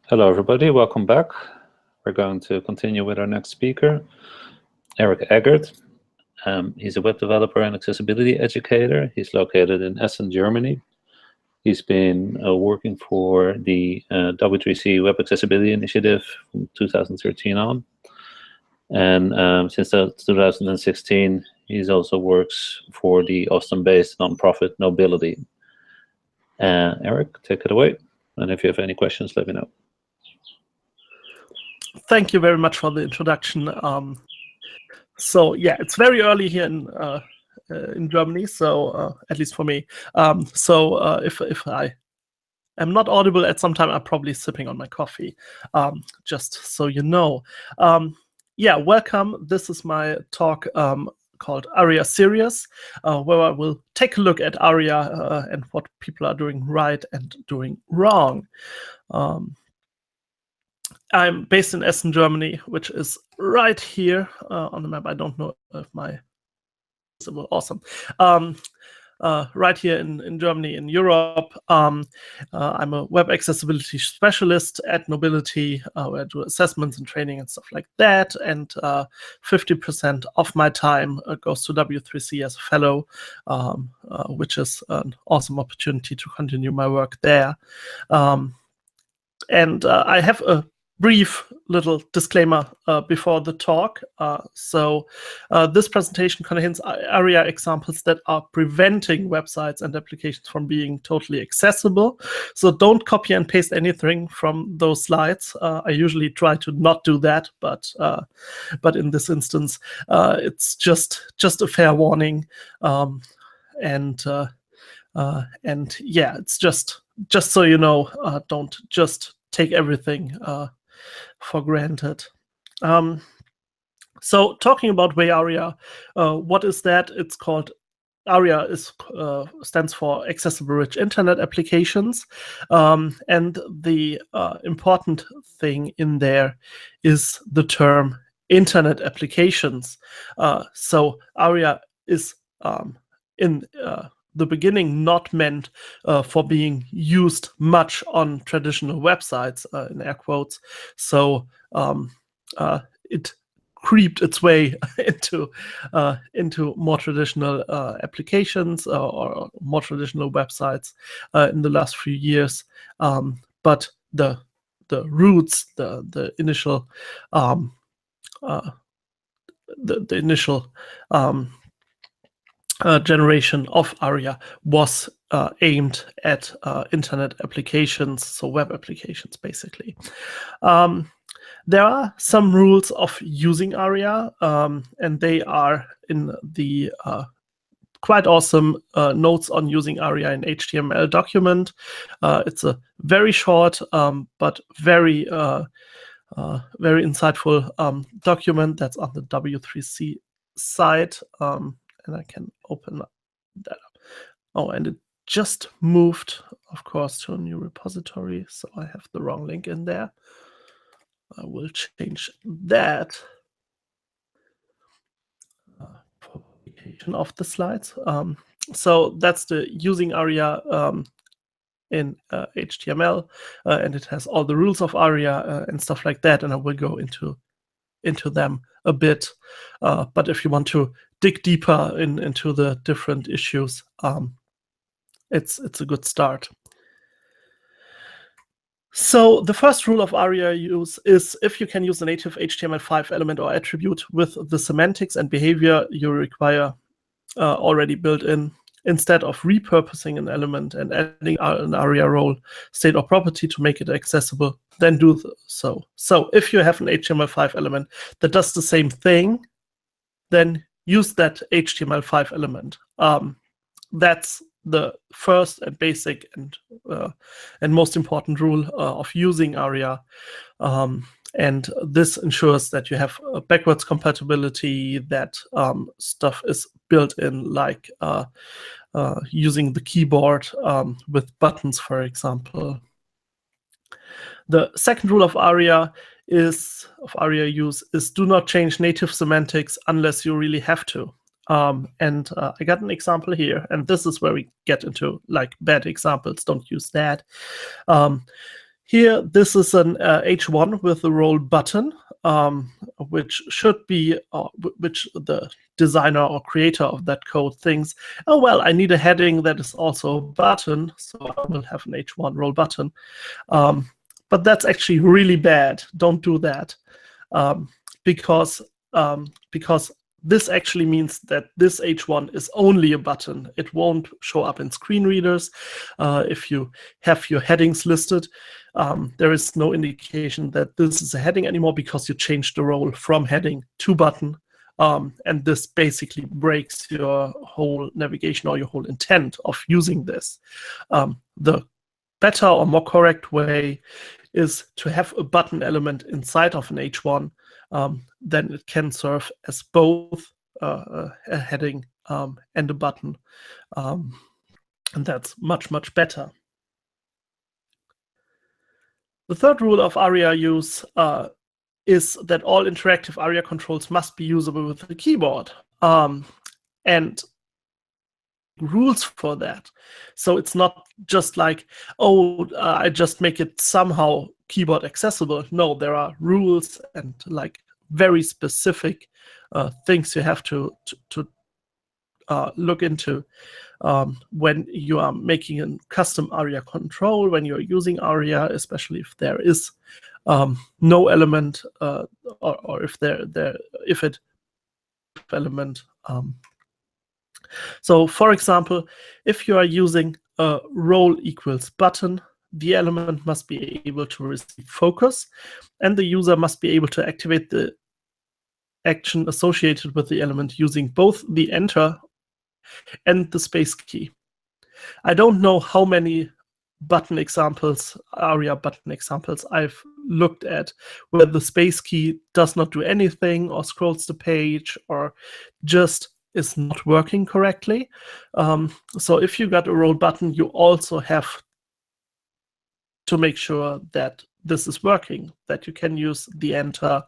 Hello, everybody. Welcome back. We're going to continue with our next speaker, Eric Eggert. He's a web developer and accessibility educator. He's located in Essen, Germany. He's been working for the W3C Web Accessibility Initiative from 2013 on. And since 2016, he also works for the Austin-based nonprofit Nobility. Eric, take it away. And if you have any questions, let me know. Thank you very much for the introduction. So yeah, it's very early here in Germany, so at least for me. If I am not audible at some time, I'm probably sipping on my coffee, just so you know. Yeah, welcome. This is my talk called ARIA Series, where I will take a look at ARIA and what people are doing right and doing wrong. I'm based in Essen, Germany, which is right here on the map. I don't know if my awesome. Right here in Germany, in Europe. I'm a web accessibility specialist at Nobility, where I do assessments and training and stuff like that. And 50% of my time goes to W3C as a fellow, which is an awesome opportunity to continue my work there. And I have a brief little disclaimer before the talk. This presentation contains ARIA examples that are preventing websites and applications from being totally accessible. So don't copy and paste anything from those slides. I usually try to not do that, but in this instance, it's just a fair warning. And yeah, it's just so you know, don't just take everything for granted. So talking about WayArea, what is that? It's called ARIA stands for Accessible Rich Internet Applications. And the important thing in there is the term Internet applications. So ARIA is in the beginning not meant for being used much on traditional websites, in air quotes. So it creeped its way into more traditional applications or more traditional websites in the last few years. But the roots, the initial generation of ARIA was aimed at internet applications, so web applications, basically. There are some rules of using ARIA, and they are in the quite awesome notes on using ARIA in HTML document. It's a very short but very insightful document that's on the W3C site. And I can open that up. Oh, and it just moved, of course, to a new repository, so I have the wrong link in there. I will change that. Publication of the slides. So that's the using ARIA in HTML, and it has all the rules of ARIA and stuff like that, and I will go into them a bit. But if you want to dig deeper into the different issues, it's a good start. So the first rule of ARIA use is if you can use a native HTML5 element or attribute with the semantics and behavior you require already built in, instead of repurposing an element and adding an ARIA role, state, or property to make it accessible, then do so. So if you have an HTML5 element that does the same thing, then use that HTML5 element. That's the first and basic and most important rule of using ARIA. And this ensures that you have backwards compatibility, that stuff is built in, like using the keyboard with buttons, for example. The second rule of ARIA use is do not change native semantics unless you really have to. And I got an example here, and this is where we get into like bad examples. Don't use that. Here, this is an H1 with the role button, which should be, which the designer or creator of that code thinks, oh, well, I need a heading that is also a button, so I will have an H1 role button. But that's actually really bad. Don't do that, because this actually means that this H1 is only a button. It won't show up in screen readers. If you have your headings listed, there is no indication that this is a heading anymore because you changed the role from heading to button. And this basically breaks your whole navigation or your whole intent of using this. The better or more correct way is to have a button element inside of an H1. Then it can serve as both a heading and a button. And that's much, much better. The third rule of ARIA use is that all interactive ARIA controls must be usable with the keyboard. And rules for that. So it's not just like, oh, I just make it somehow keyboard accessible. No, there are rules and like very specific things you have to look into when you are making a custom ARIA control, when you're using ARIA, especially if there is no element or if it element. So for example, if you are using a role equals button, the element must be able to receive focus, and the user must be able to activate the action associated with the element using both the enter and the space key. I don't know how many button examples, ARIA button examples I've looked at where the space key does not do anything or scrolls the page or just is not working correctly. So if you got a role button, you also have to make sure that this is working, that you can use the enter,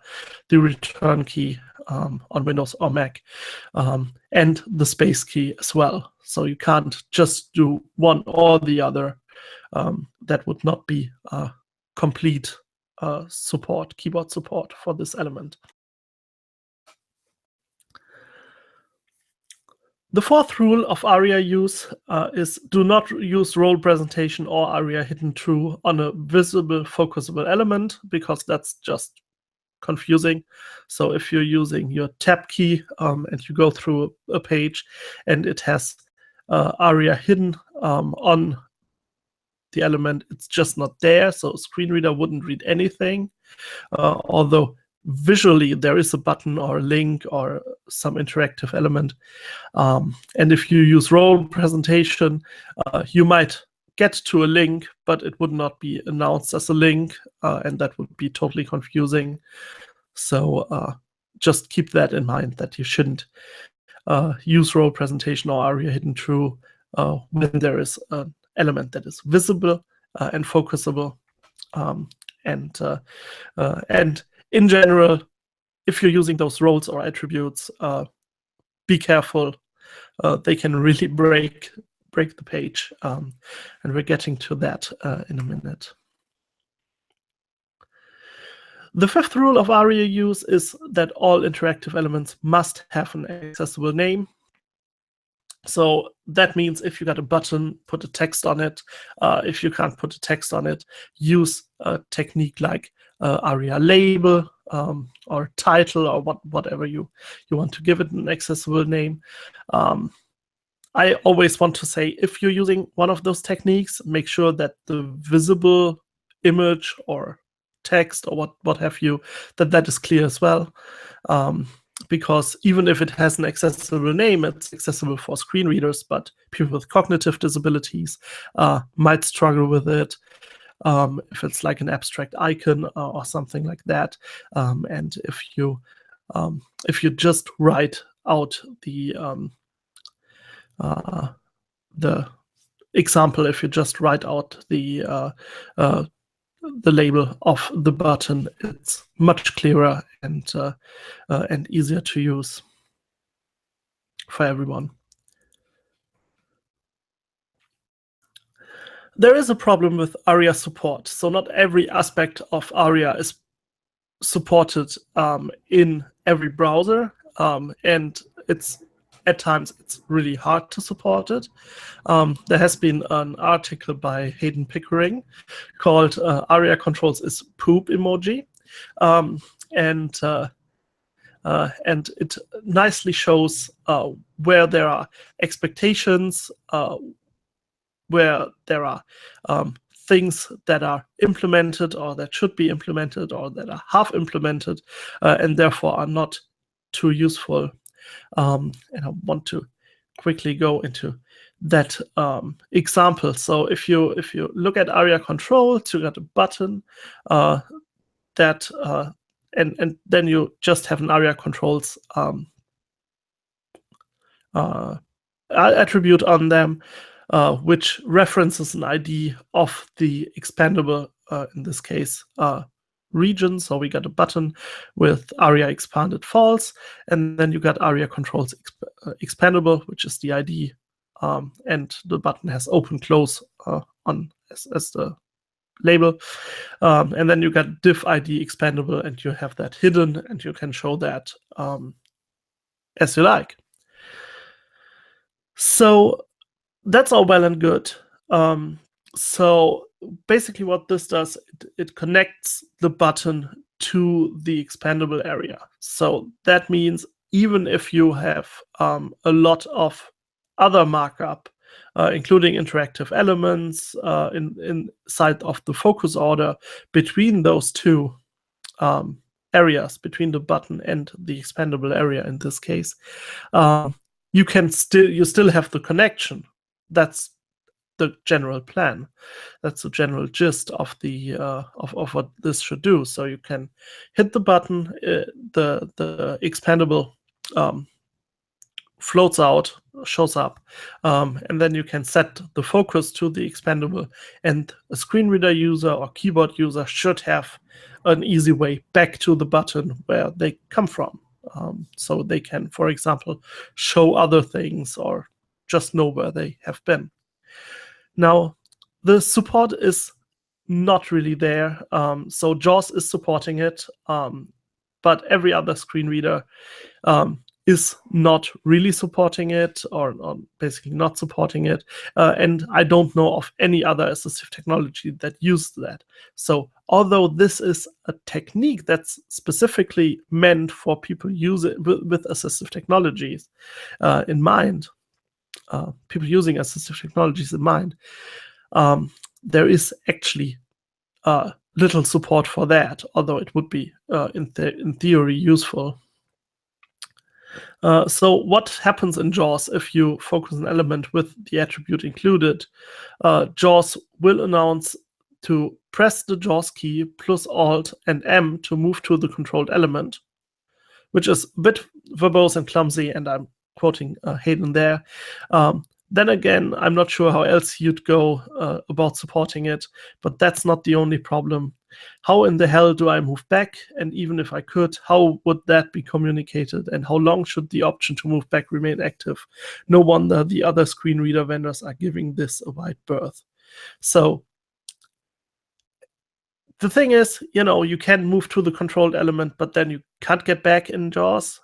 the return key on Windows or Mac, and the space key as well. So you can't just do one or the other. That would not be complete support, keyboard support for this element. The fourth rule of ARIA use is do not use role presentation or ARIA hidden true on a visible focusable element, because that's just confusing. So if you're using your tab key and you go through a page and it has ARIA hidden on the element, it's just not there. So a screen reader wouldn't read anything, although visually there is a button or a link or some interactive element. And if you use role presentation, you might get to a link, but it would not be announced as a link, and that would be totally confusing. So just keep that in mind, that you shouldn't use role presentation or ARIA hidden true when there is an element that is visible and focusable. And in general, if you're using those roles or attributes, be careful. They can really break the page, and we're getting to that in a minute. The fifth rule of ARIA use is that all interactive elements must have an accessible name. So that means if you got a button, put a text on it. If you can't put a text on it, use a technique like ARIA label or title or whatever you want to give it an accessible name. I always want to say, if you're using one of those techniques, make sure that the visible image or text or what have you, that is clear as well. Because even if it has an accessible name, it's accessible for screen readers, but people with cognitive disabilities might struggle with it. If it's like an abstract icon or something like that, and if you just write out the example, if you just write out the label of the button, it's much clearer and easier to use for everyone. There is a problem with ARIA support. So not every aspect of ARIA is supported in every browser, and at times it's really hard to support it. There has been an article by Hayden Pickering called ARIA Controls is poop emoji, and it nicely shows where there are expectations, where there are things that are implemented or that should be implemented or that are half implemented and therefore are not too useful. And I want to quickly go into that example. So if you look at ARIA Controls, you got a button that and then you just have an ARIA Controls attribute on them, which references an ID of the expandable, in this case, region. So we got a button with ARIA expanded false, and then you got ARIA Controls expandable, which is the ID, and the button has open close on as the label, and then you got div ID expandable, and you have that hidden, and you can show that as you like. So that's all well and good. So basically what this does, it connects the button to the expandable area. So that means even if you have a lot of other markup, including interactive elements inside of the focus order between those two areas, between the button and the expandable area in this case, you still have the connection. That's the general plan. That's the general gist of the of what this should do. So you can hit the button, the expandable floats out, shows up, and then you can set the focus to the expandable, and a screen reader user or keyboard user should have an easy way back to the button where they come from. So they can, for example, show other things or just know where they have been. Now, the support is not really there. So JAWS is supporting it, but every other screen reader is not really supporting it, or basically not supporting it. And I don't know of any other assistive technology that used that. So although this is a technique that's specifically meant for people use it with assistive technologies in mind, people using assistive technologies in mind, there is actually little support for that, although it would be in theory useful. So what happens in JAWS if you focus an element with the attribute included? JAWS will announce to press the JAWS key plus Alt and M to move to the controlled element, which is a bit verbose and clumsy, and I'm quoting Hayden there. Then again, I'm not sure how else you'd go about supporting it, but that's not the only problem. How in the hell do I move back? And even if I could, how would that be communicated? And how long should the option to move back remain active? No wonder the other screen reader vendors are giving this a wide berth. So the thing is, you can move to the controlled element, but then you can't get back in JAWS.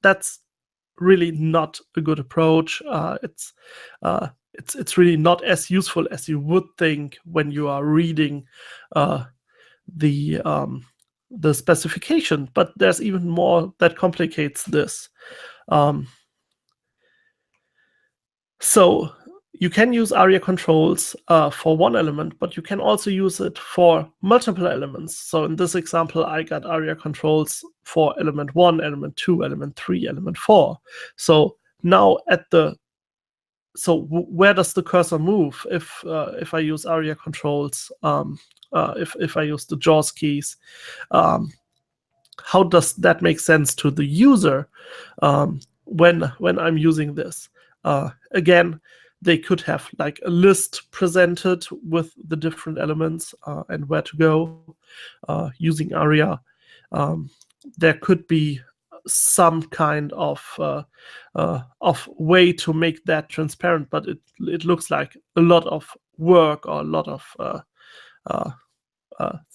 That's really not a good approach. It's really not as useful as you would think when you are reading the specification. But there's even more that complicates this. So you can use ARIA controls for one element, but you can also use it for multiple elements. So in this example, I got ARIA controls for element 1, element 2, element 3, element 4. So now where does the cursor move if I use ARIA controls, if I use the JAWS keys? How does that make sense to the user when I'm using this? Again, they could have like a list presented with the different elements and where to go using ARIA. There could be some kind of way to make that transparent, but it looks like a lot of work or a lot of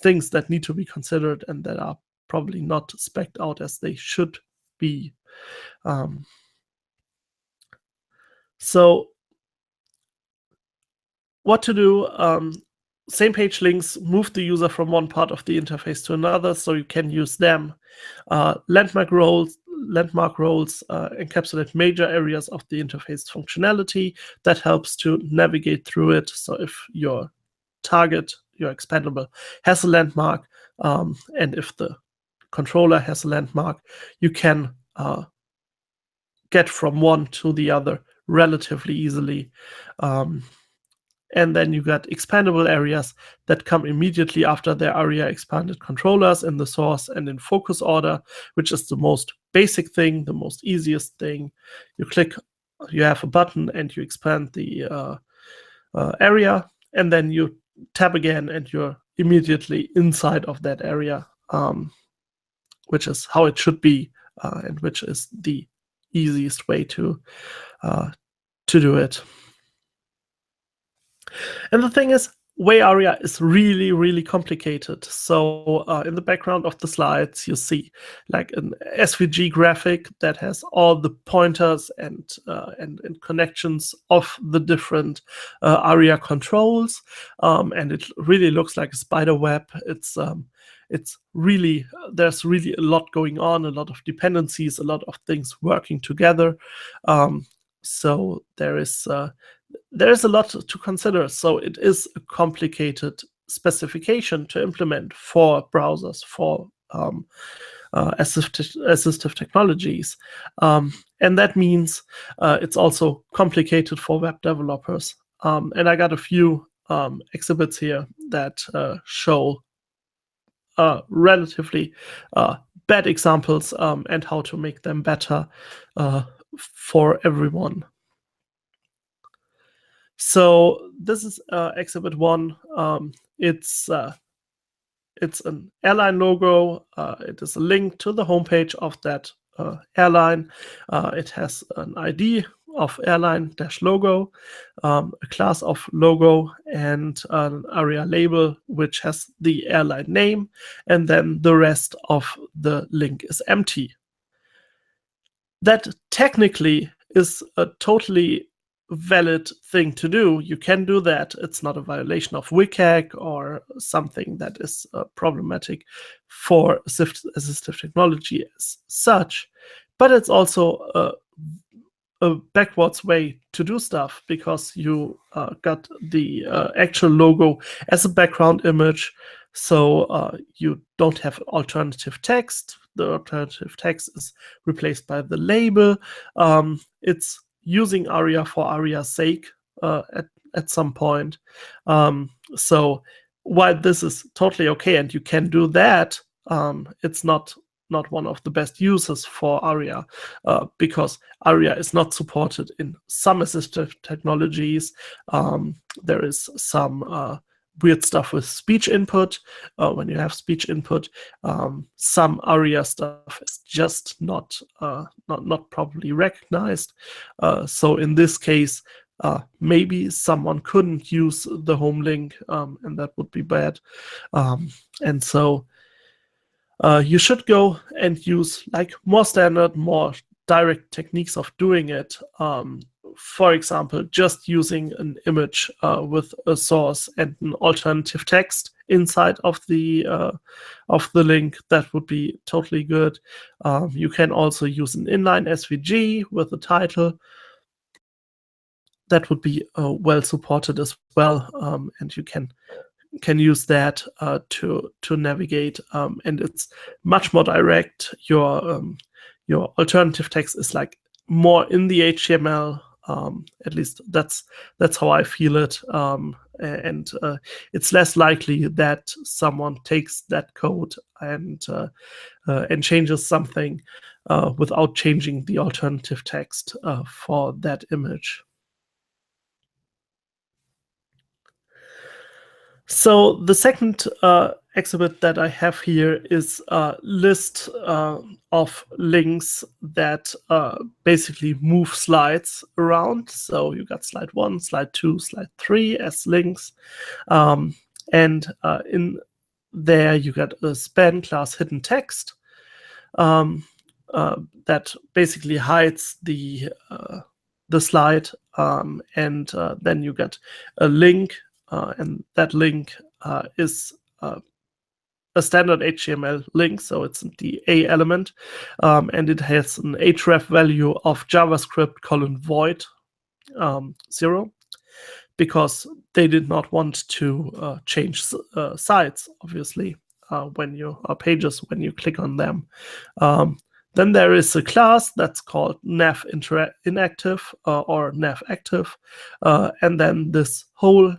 things that need to be considered and that are probably not spec'd out as they should be. So what to do? Same page links move the user from one part of the interface to another, so you can use them. Landmark roles encapsulate major areas of the interface functionality that helps to navigate through it. So if your target, your expandable, has a landmark, and if the controller has a landmark, you can get from one to the other relatively easily. And then you got expandable areas that come immediately after their ARIA expanded controllers in the source and in focus order, which is the most basic thing, the most easiest thing. You click, you have a button and you expand the area, and then you tap again and you're immediately inside of that area, which is how it should be, and which is the easiest way to do it. And the thing is, WayArea is really, really complicated. So in the background of the slides, you see like an SVG graphic that has all the pointers and connections of the different ARIA controls, and it really looks like a spider web. It's really, there's really a lot going on, a lot of dependencies, a lot of things working together. So there is a lot to consider. So it is a complicated specification to implement for browsers, for assistive technologies. And that means it's also complicated for web developers. And I got a few exhibits here that show relatively bad examples and how to make them better for everyone. So this is exhibit 1. It's an airline logo. It is a link to the homepage of that airline. It has an ID of airline-logo, a class of logo, and an ARIA label, which has the airline name, and then the rest of the link is empty. That technically is a totally valid thing to do. You can do that. It's not a violation of WCAG or something that is problematic for assistive technology as such, but it's also a backwards way to do stuff, because you got the actual logo as a background image, so you don't have alternative text. The alternative text is replaced by the label. It's using ARIA for ARIA's sake at some point. So while this is totally okay and you can do that, it's not one of the best uses for ARIA, because ARIA is not supported in some assistive technologies. There is some weird stuff with speech input. When you have speech input, some ARIA stuff is just not properly recognized. So in this case, maybe someone couldn't use the home link, and that would be bad. And so you should go and use like more standard, more direct techniques of doing it. For example, just using an image with a source and an alternative text inside of the link. That would be totally good. You can also use an inline SVG with a title. That would be well supported as well, and you can use that to navigate, and it's much more direct. Your alternative text is like more in the HTML. At least that's how I feel it, and it's less likely that someone takes that code and changes something without changing the alternative text for that image. So the second exhibit that I have here is a list of links that basically move slides around. So you got slide 1, slide 2, slide 3 as links. And in there you got a span class hidden text that basically hides the slide, and then you get a link, and that link is a standard HTML link, so it's the A element, and it has an href value of JavaScript :void 0, because they did not want to change sites, obviously, when you pages when you click on them. Then there is a class that's called nav inactive or nav active, and then this whole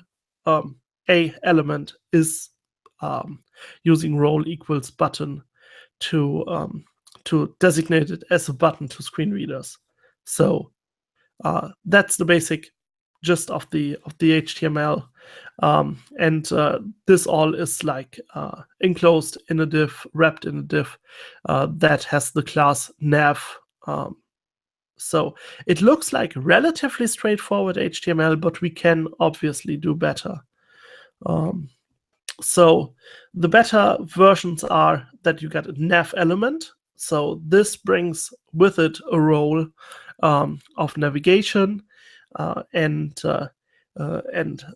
A element is using role equals button to designate it as a button to screen readers. So that's the basic gist of the HTML, and this all is like enclosed in a div, wrapped in a div that has the class nav. So it looks like relatively straightforward HTML, but we can obviously do better. So the better versions are that you get a nav element. So this brings with it a role of navigation, and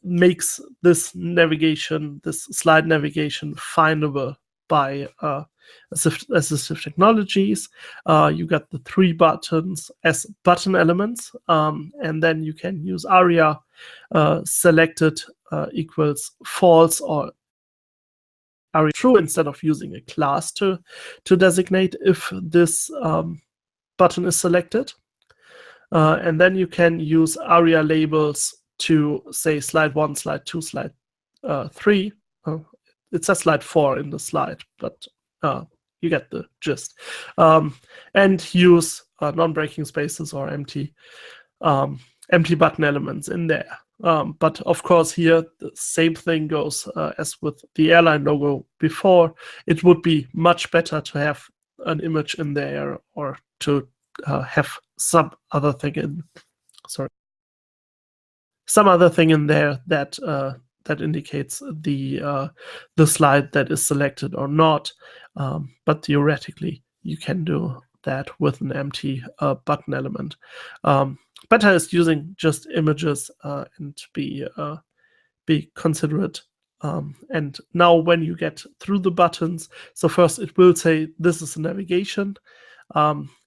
makes this navigation, this slide navigation, findable by assistive technologies. You got the 3 buttons as button elements, and then you can use ARIA selected equals false or ARIA true instead of using a class to designate if this button is selected. And then you can use ARIA labels to say slide 1, slide 2, slide 3. It says slide 4 in the slide, but you get the gist. And use non-breaking spaces or empty button elements in there. But of course here the same thing goes as with the airline logo before. It would be much better to have an image in there, or to have some other thing in there that indicates the slide that is selected or not. But theoretically, you can do that with an empty button element. Better is using just images and be considerate. And now when you get through the buttons, so first it will say this is a navigation.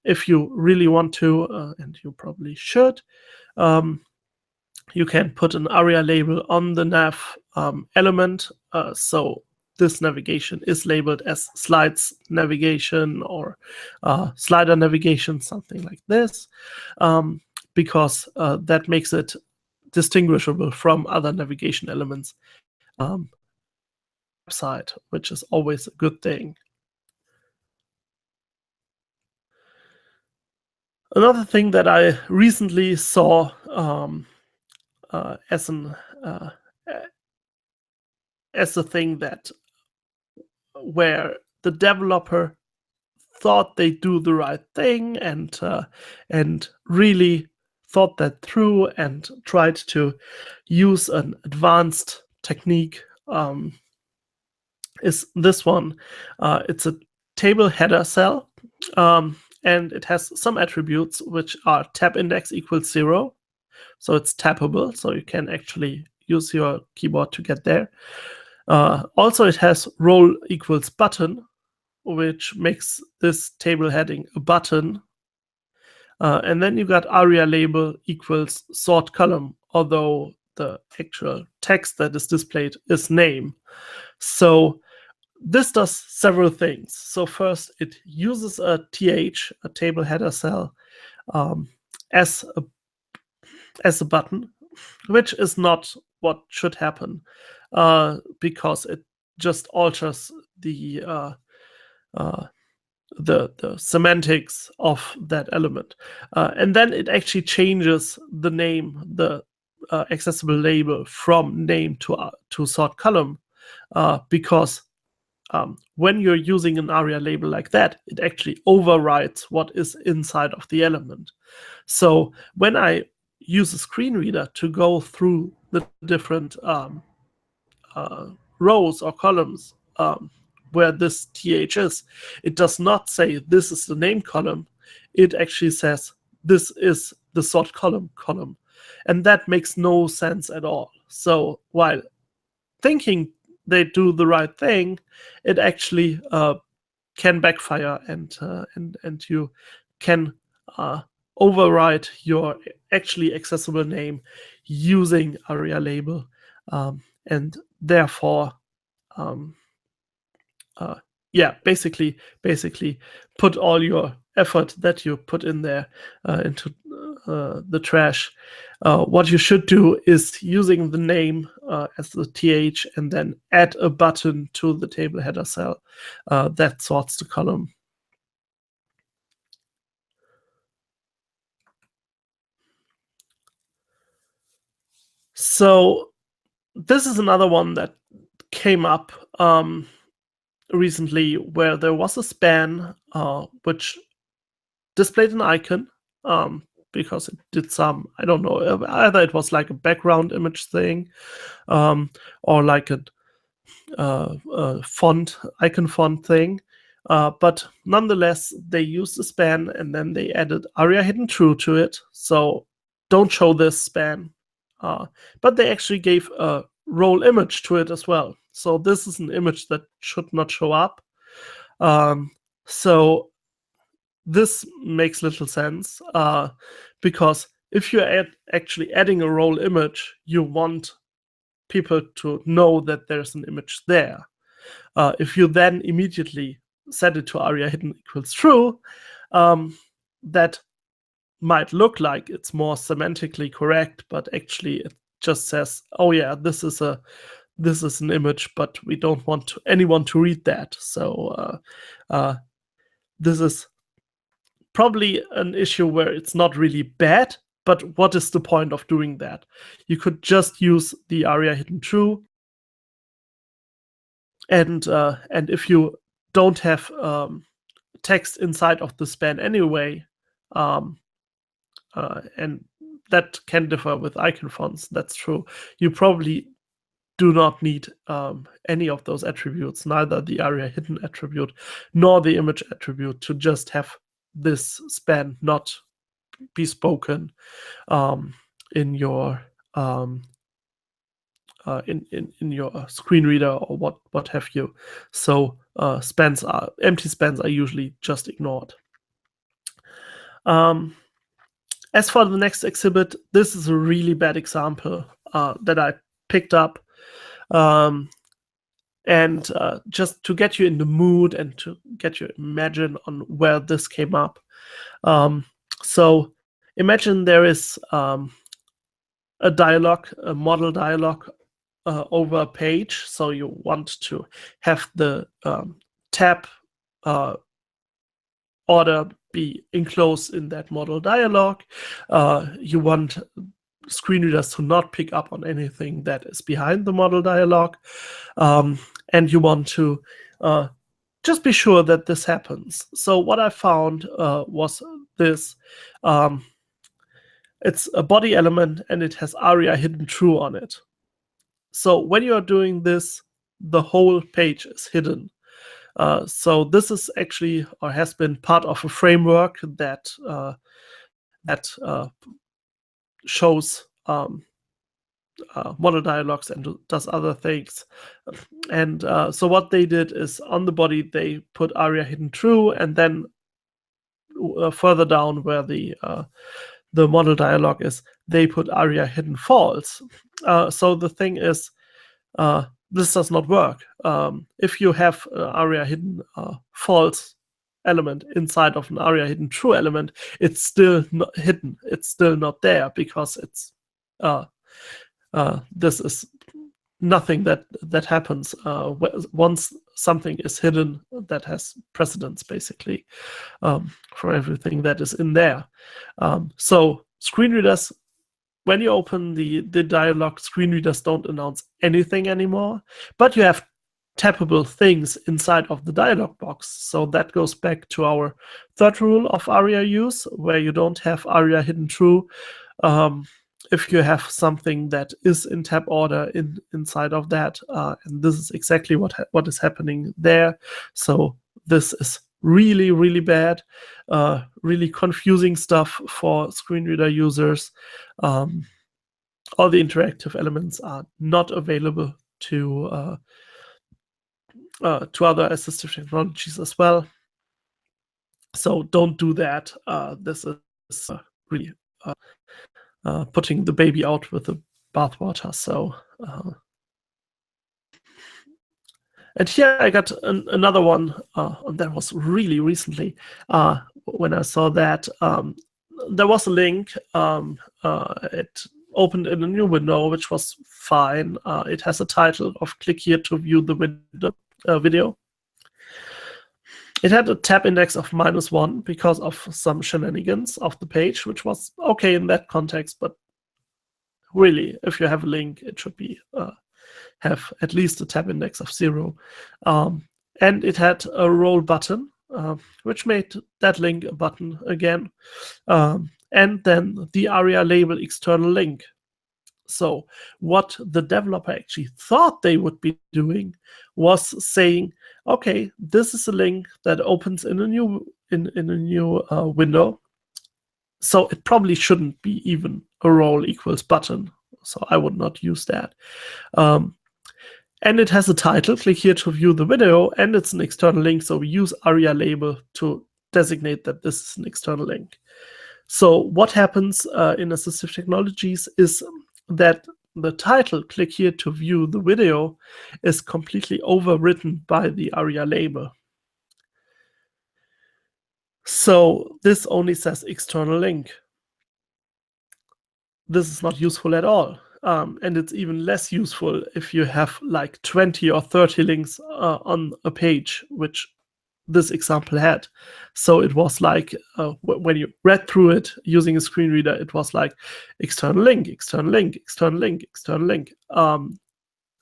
If you really want to, and you probably should, you can put an ARIA label on the nav element. So this navigation is labeled as slides navigation or slider navigation, something like this, because that makes it distinguishable from other navigation elements website, which is always a good thing. Another thing that I recently saw as a thing that where the developer thought they do the right thing and really thought that through and tried to use an advanced technique, is this one. It's a table header cell, and it has some attributes which are tab index equals 0. So it's tappable, so you can actually use your keyboard to get there. Also, it has role equals button, which makes this table heading a button. And then you got ARIA label equals sort column, although the actual text that is displayed is name. So this does several things. So first, it uses a TH, a table header cell, as a button, which is not what should happen, because it just alters the semantics of that element, and then it actually changes the name, the accessible label from name to sort column, because when you're using an ARIA label like that, it actually overrides what is inside of the element. So when I use a screen reader to go through the different rows or columns where this TH is, it does not say this is the name column. It actually says this is the sort column. And that makes no sense at all. So while thinking they do the right thing, it actually can backfire, and you can override your actually accessible name using ARIA label, and therefore, yeah, basically put all your effort that you put in there into the trash. What you should do is using the name as the TH and then add a button to the table header cell that sorts the column. So this is another one that came up recently, where there was a span which displayed an icon because it did some, I don't know, either it was like a background image thing or like a icon font thing. But nonetheless, they used the span and then they added ARIA hidden true to it. So don't show this span. But they actually gave a role image to it as well. So this is an image that should not show up. So this makes little sense because if you're actually adding a role image, you want people to know that there's an image there. If you then immediately set it to ARIA hidden equals true, that might look like it's more semantically correct, but actually it just says, oh yeah, this is an image, but we don't want anyone to read that. So this is probably an issue where it's not really bad, but what is the point of doing that? You could just use the ARIA hidden true, and if you don't have text inside of the span anyway, and that can differ with icon fonts, that's true, you probably do not need any of those attributes, neither the ARIA hidden attribute nor the image attribute, to just have this span not be spoken in your in your screen reader or what have you. So empty spans are usually just ignored. As for the next exhibit, this is a really bad example that I picked up. And just to get you in the mood and to get you imagine on where this came up. So imagine there is a model dialog over a page. So you want to have the tab order be enclosed in that model dialog. You want screen readers to not pick up on anything that is behind the model dialog. And you want to just be sure that this happens. So what I found was this. It's a body element and it has ARIA hidden true on it. So when you are doing this, the whole page is hidden. So this is actually, or has been, part of a framework that shows model dialogues and does other things. And so what they did is, on the body they put ARIA hidden true, and then further down where the model dialog is, they put ARIA hidden false. So the thing is, this does not work. If you have ARIA hidden false element inside of an ARIA hidden true element, it's still not hidden. It's still not there because it's this is nothing that happens once something is hidden. That has precedence basically for everything that is in there. So screen readers when you open the dialog, screen readers don't announce anything anymore, but you have tappable things inside of the dialog box. So that goes back to our third rule of ARIA use, where you don't have ARIA hidden true if you have something that is in tab order inside of that. And this is exactly what is happening there. So this is really, really bad, really confusing stuff for screen reader users. All the interactive elements are not available to other assistive technologies as well. So don't do that. This is really putting the baby out with the bathwater. So, and here I got another one, and that was really recently when I saw that. There was a link. It opened in a new window, which was fine. It has a title of "Click here to view the video." It had a tab index of -1 because of some shenanigans of the page, which was okay in that context. But really, if you have a link, it should be have at least a tab index of 0. And it had a roll button, which made that link a button again. And then the ARIA label external link. So what the developer actually thought they would be doing was saying, okay, this is a link that opens in a new window. So it probably shouldn't be even a role equals button. So I would not use that. And it has a title, click here to view the video, and it's an external link. So we use ARIA label to designate that this is an external link. So what happens in assistive technologies is that the title, click here to view the video, is completely overwritten by the ARIA label. So this only says external link. This is not useful at all. And it's even less useful if you have like 20 or 30 links on a page, which this example had. So it was like, when you read through it using a screen reader, it was like external link, external link, external link, external link.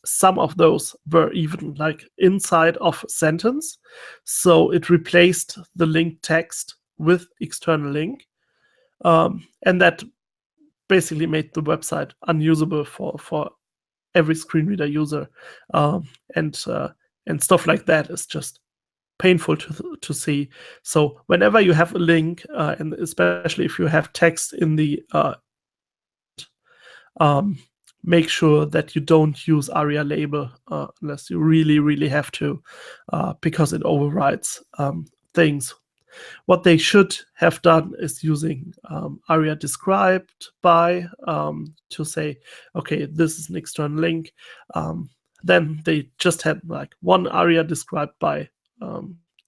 Some of those were even like inside of a sentence. So it replaced the link text with external link. And that basically made the website unusable for every screen reader user. And stuff like that is just painful to see. So whenever you have a link, and especially if you have text in the make sure that you don't use ARIA label unless you really, really have to, because it overrides things. What they should have done is using ARIA described by to say, okay, this is an external link. Then they just had like one ARIA described by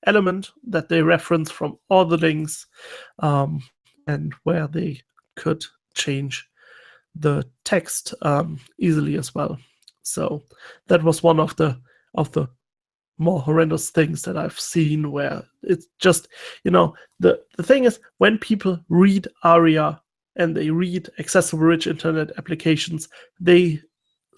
element that they reference from all the links, and where they could change the text easily as well. So that was one of the more horrendous things that I've seen, where it's just, the thing is, when people read ARIA and they read accessible rich internet applications, they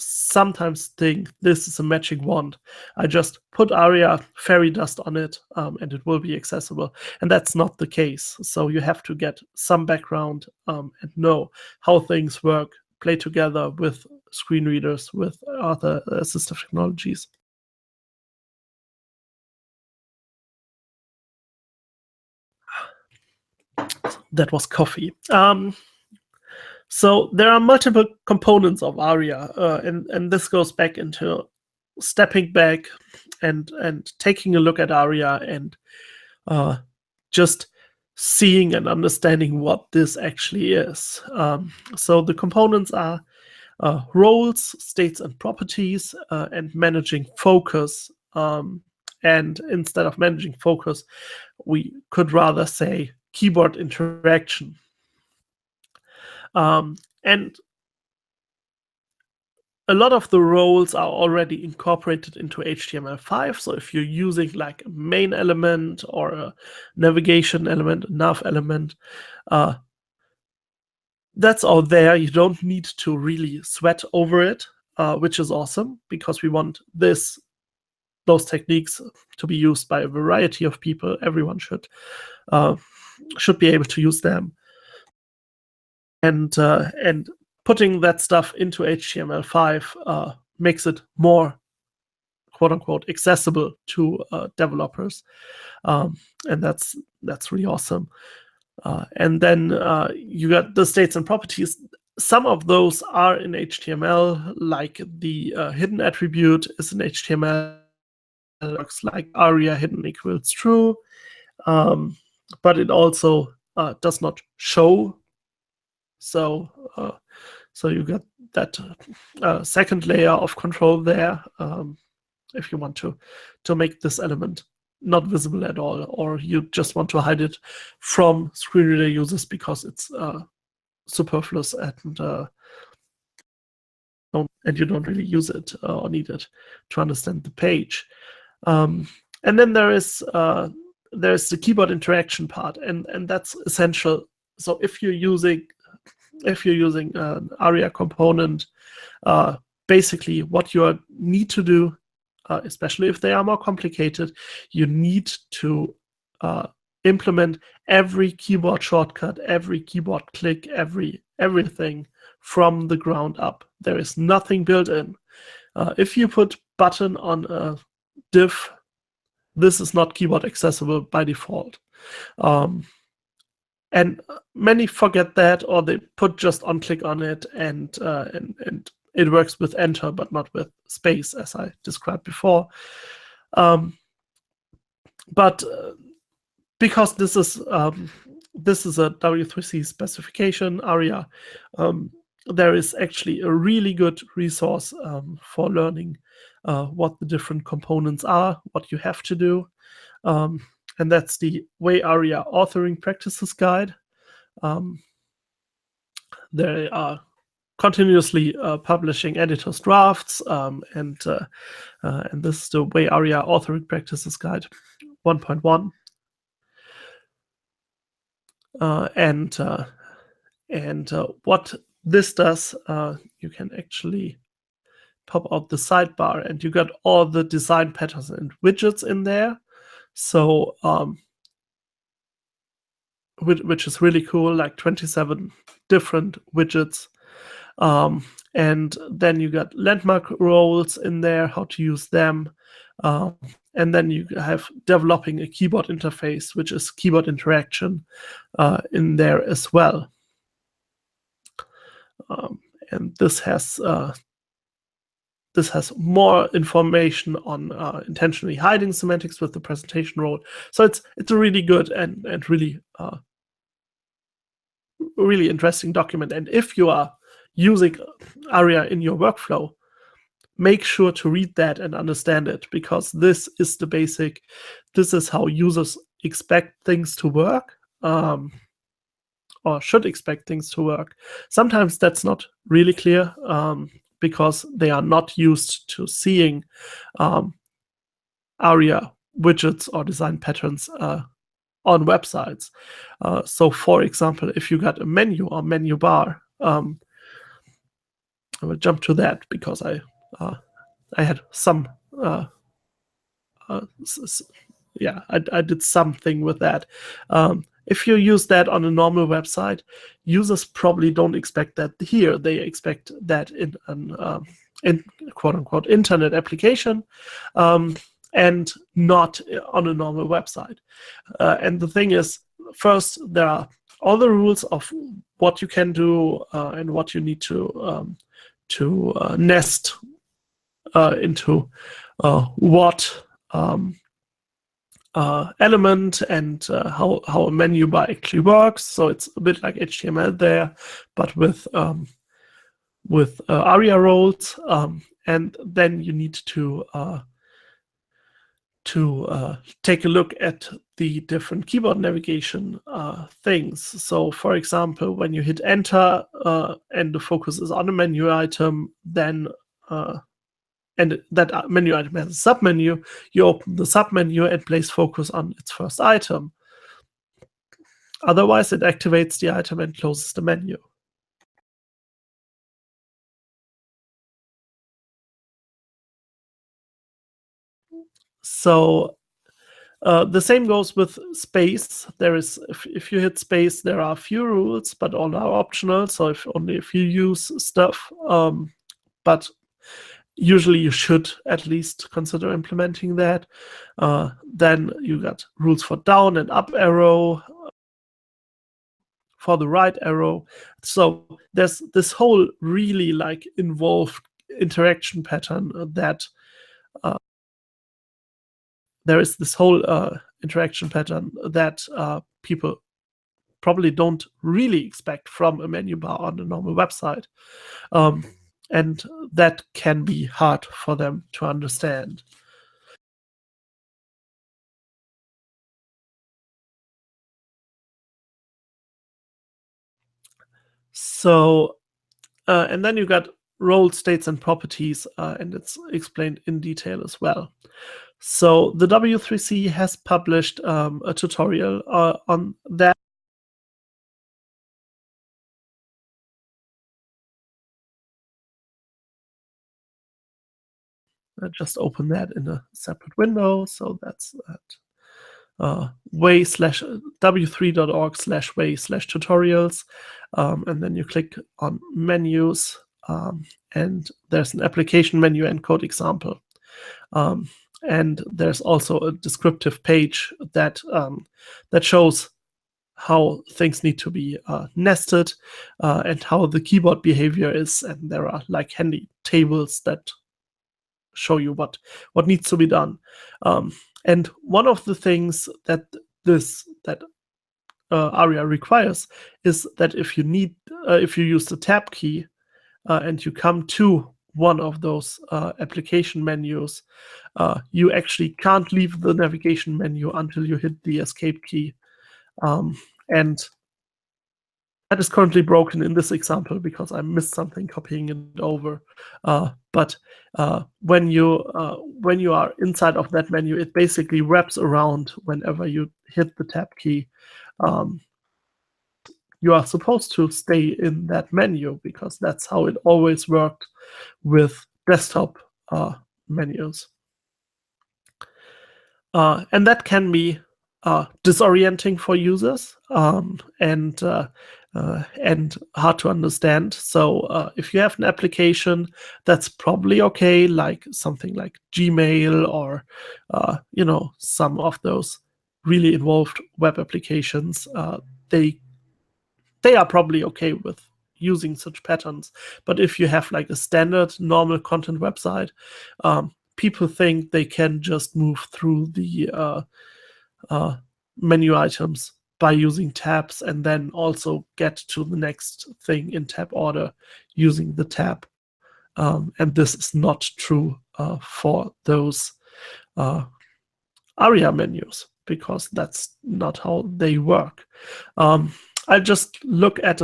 sometimes think this is a magic wand. I just put ARIA fairy dust on it and it will be accessible. And that's not the case. So you have to get some background and know how things work, play together with screen readers, with other assistive technologies. That was coffee. So there are multiple components of ARIA, and this goes back into stepping back and taking a look at ARIA and just seeing and understanding what this actually is. So the components are roles, states, and properties, and managing focus. And instead of managing focus, we could rather say keyboard interaction. And a lot of the roles are already incorporated into HTML5. So if you're using like a main element or a navigation element, a nav element, that's all there. You don't need to really sweat over it, which is awesome, because we want those techniques to be used by a variety of people. Everyone should be able to use them. And putting that stuff into HTML5 makes it more, quote unquote, accessible to developers, and that's really awesome. And then you got the states and properties. Some of those are in HTML, like the hidden attribute is in HTML. Looks like ARIA hidden equals true, but it also does not show. So you got that second layer of control there, if you want to make this element not visible at all, or you just want to hide it from screen reader users because it's superfluous and you don't really use it or need it to understand the page. And then there is the keyboard interaction part, and that's essential. So if you're using an ARIA component, basically what you need to do, especially if they are more complicated, you need to implement every keyboard shortcut, every keyboard click, everything from the ground up. There is nothing built in. If you put button on a div, this is not keyboard accessible by default. And many forget that, or they put just on click on it, and it works with enter but not with space, as I described before. But because this is a W3C specification, ARIA, there is actually a really good resource for learning what the different components are, what you have to do. And that's the WayArea Authoring Practices Guide. They are continuously publishing editor's drafts, and this is the WayArea Authoring Practices Guide 1.1. And what this does, you can actually pop out the sidebar, and you got all the design patterns and widgets in there. So, which is really cool, like 27 different widgets. And then you got landmark roles in there, how to use them. And then you have developing a keyboard interface, which is keyboard interaction, in there as well. And this has more information on intentionally hiding semantics with the presentation role. So it's a really good and really interesting document. And if you are using ARIA in your workflow, make sure to read that and understand it, because this is the basic. This is how users expect things to work, or should expect things to work. Sometimes that's not really clear, because they are not used to seeing ARIA widgets or design patterns on websites. So, for example, if you got a menu or menu bar, I will jump to that because I had some, I did something with that. If you use that on a normal website, users probably don't expect that here. They expect that in an in quote unquote internet application, and not on a normal website. And the thing is, first, there are all the rules of what you can do and what you need to nest into what element, and how a menu bar actually works. So it's a bit like HTML there, but with ARIA roles, and then you need to take a look at the different keyboard navigation things. So, for example, when you hit enter and the focus is on a menu item, then and that menu item has a submenu, you open the submenu and place focus on its first item. Otherwise, it activates the item and closes the menu. So the same goes with space. There is, if you hit space, there are a few rules, but all are optional. So only if you use stuff, but usually you should at least consider implementing that. Then you got rules for down and up arrow, for the right arrow. So there's this whole really like involved interaction pattern that there is this whole interaction pattern that people probably don't really expect from a menu bar on a normal website. And that can be hard for them to understand. So, and then you got role states and properties, and it's explained in detail as well. So the W3C has published a tutorial on that. I just open that in a separate window. So that's at w3.org/way/tutorials. And then you click on menus, and there's an application menu and code example. And there's also a descriptive page that that shows how things need to be nested and how the keyboard behavior is. And there are like handy tables that show you what needs to be done. And one of the things that ARIA requires is that if you use the tab key and you come to one of those application menus, you actually can't leave the navigation menu until you hit the escape key. And that is currently broken in this example because I missed something copying it over. But when you are inside of that menu, it basically wraps around whenever you hit the tab key. You are supposed to stay in that menu because that's how it always worked with desktop menus. And that can be disorienting for users and hard to understand. So if you have an application that's probably okay, like something like Gmail or some of those really involved web applications, they are probably okay with using such patterns. But if you have like a standard normal content website, people think they can just move through the menu items by using tabs and then also get to the next thing in tab order using the tab. And this is not true for those ARIA menus because that's not how they work. I'll just look at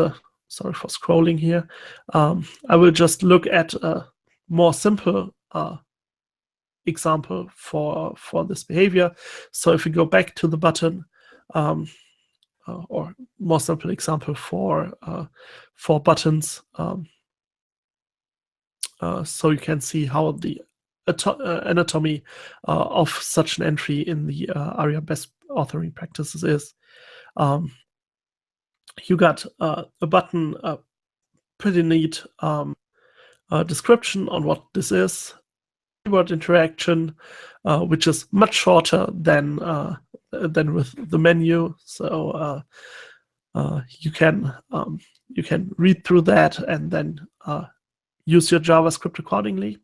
sorry for scrolling here. I will just look at a more simple example for this behavior. So if we go back to the button, or more simple example for buttons, so you can see how the anatomy of such an entry in the ARIA best authoring practices is. You got a button, pretty neat description on what this is, keyboard interaction, which is much shorter than with the menu. So you can read through that and then use your JavaScript accordingly.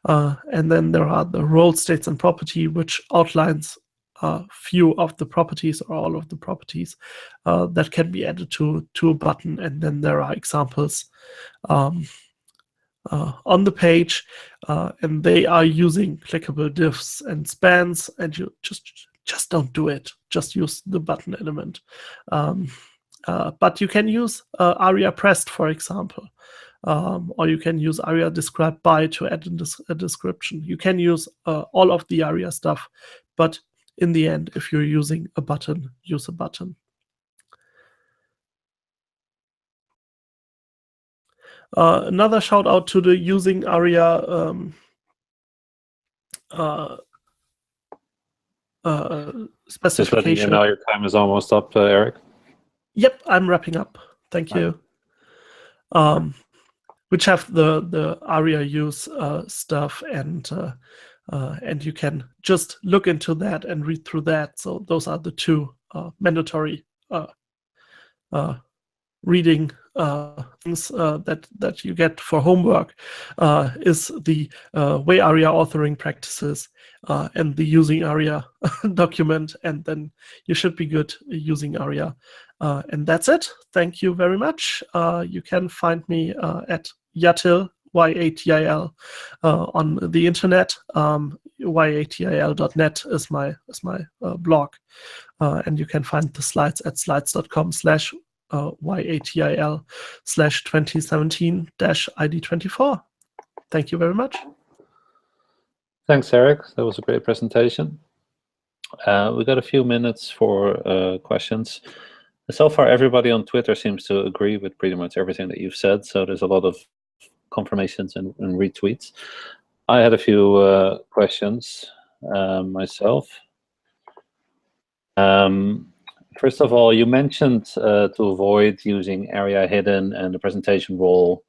And then there are the role states and property, which outlines a few of the properties or all of the properties that can be added to a button. And then there are examples on the page, and they are using clickable diffs and spans, and you just don't do it. Just use the button element. But you can use ARIA pressed, for example, or you can use ARIA described by to add a description. You can use all of the ARIA stuff, but in the end, if you're using a button, use a button. Another shout out to the using ARIA Just letting you specification. know your time is almost up, Eric. Yep, I'm wrapping up. Thank you. Which have the ARIA use stuff, and you can just look into that and read through that. So those are the two mandatory reading things that you get for homework, is the WAI-ARIA authoring practices and the using ARIA document, and then you should be good using ARIA. And that's it. Thank you very much. You can find me at Yatil, YATIL, on the internet. YATIL.net is my blog, and you can find the slides at slides.com/YATIL/2017-ID24. Thank you very much. Thanks, Eric. That was a great presentation. We got a few minutes for questions. So far, everybody on Twitter seems to agree with pretty much everything that you've said, so there's a lot of confirmations and retweets. I had a few questions myself. First of all, you mentioned to avoid using ARIA hidden and the presentation role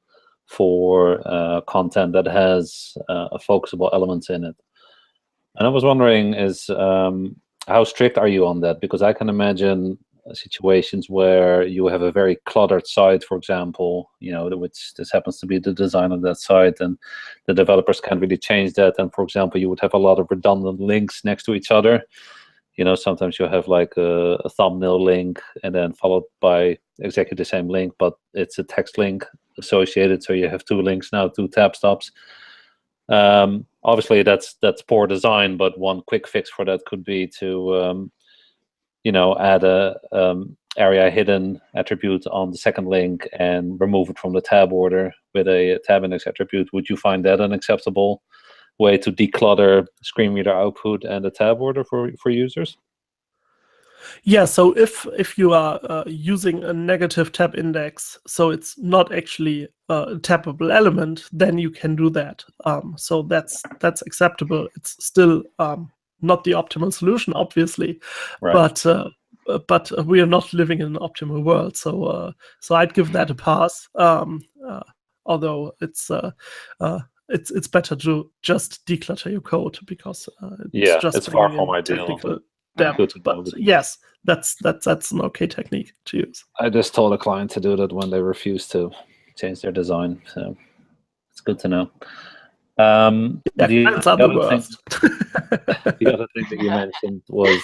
for content that has a focusable elements in it. And I was wondering, how strict are you on that? Because I can imagine situations where you have a very cluttered site, for example, which this happens to be the design of that site, and the developers can't really change that. And for example, you would have a lot of redundant links next to each other. Sometimes you have like a thumbnail link and then followed by exactly the same link, but it's a text link associated. So you have two links now, two tab stops. Obviously, that's poor design, but one quick fix for that could be to add a ARIA hidden attribute on the second link and remove it from the tab order with a tab index attribute. Would you find that an acceptable way to declutter screen reader output and the tab order for users? Yeah, so if you are using a negative tab index, so it's not actually a tabbable element, then you can do that. So that's acceptable. It's still not the optimal solution, obviously, right. But we are not living in an optimal world, so I'd give that a pass. Although it's better to just declutter your code, because it's far from ideal. But yes, that's an okay technique to use. I just told a client to do that when they refused to change their design, so it's good to know. Clients are the worst. The other thing that you mentioned was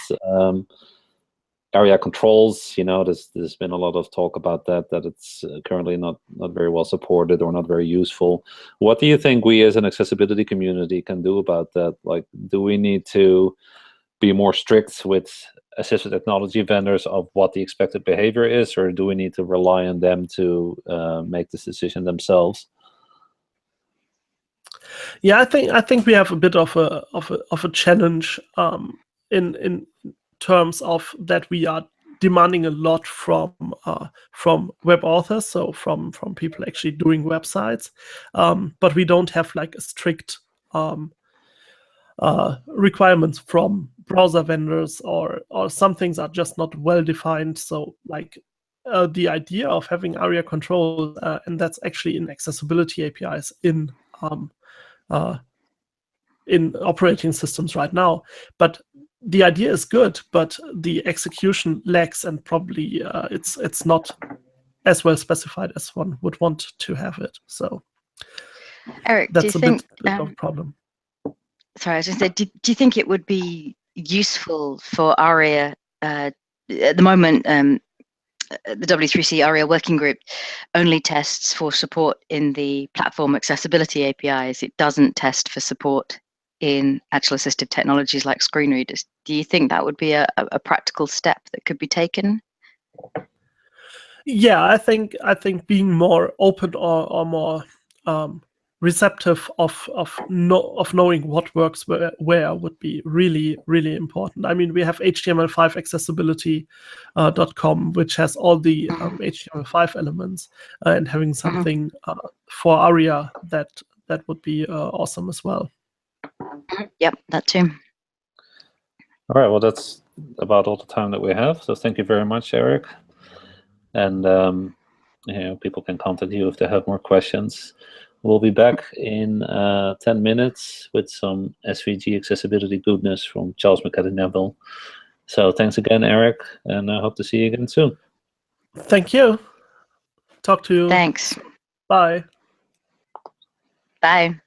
ARIA Controls. There's been a lot of talk about that it's currently not very well supported or not very useful. What do you think we as an accessibility community can do about that? Like, do we need to be more strict with assistive technology vendors of what the expected behavior is, or do we need to rely on them to make this decision themselves? Yeah, I think we have a bit of a challenge in terms of that we are demanding a lot from web authors, so from people actually doing websites, but we don't have like a strict requirements from browser vendors, or some things are just not well defined. So like the idea of having ARIA control, and that's actually in accessibility APIs in operating systems right now, but the idea is good, but the execution lacks, and probably it's not as well specified as one would want to have it. So Eric, that's a bit of a problem. Sorry, I was going to say, do you think it would be useful for ARIA at the moment? The W3C ARIA working group only tests for support in the platform accessibility APIs. It doesn't test for support in actual assistive technologies like screen readers. Do you think that would be a practical step that could be taken? Yeah, I think being more open or more receptive of knowing what works where would be really, really important. I mean, we have HTML5 accessibility.com, which has all the HTML5 elements, and having something for ARIA that would be awesome as well. Yep, that too. All right, well, that's about all the time that we have. So thank you very much, Eric. And people can contact you if they have more questions. We'll be back in 10 minutes with some SVG accessibility goodness from Charles McAdam-Neville. So thanks again, Eric, and I hope to see you again soon. Thank you. Talk to you. Thanks. Bye. Bye.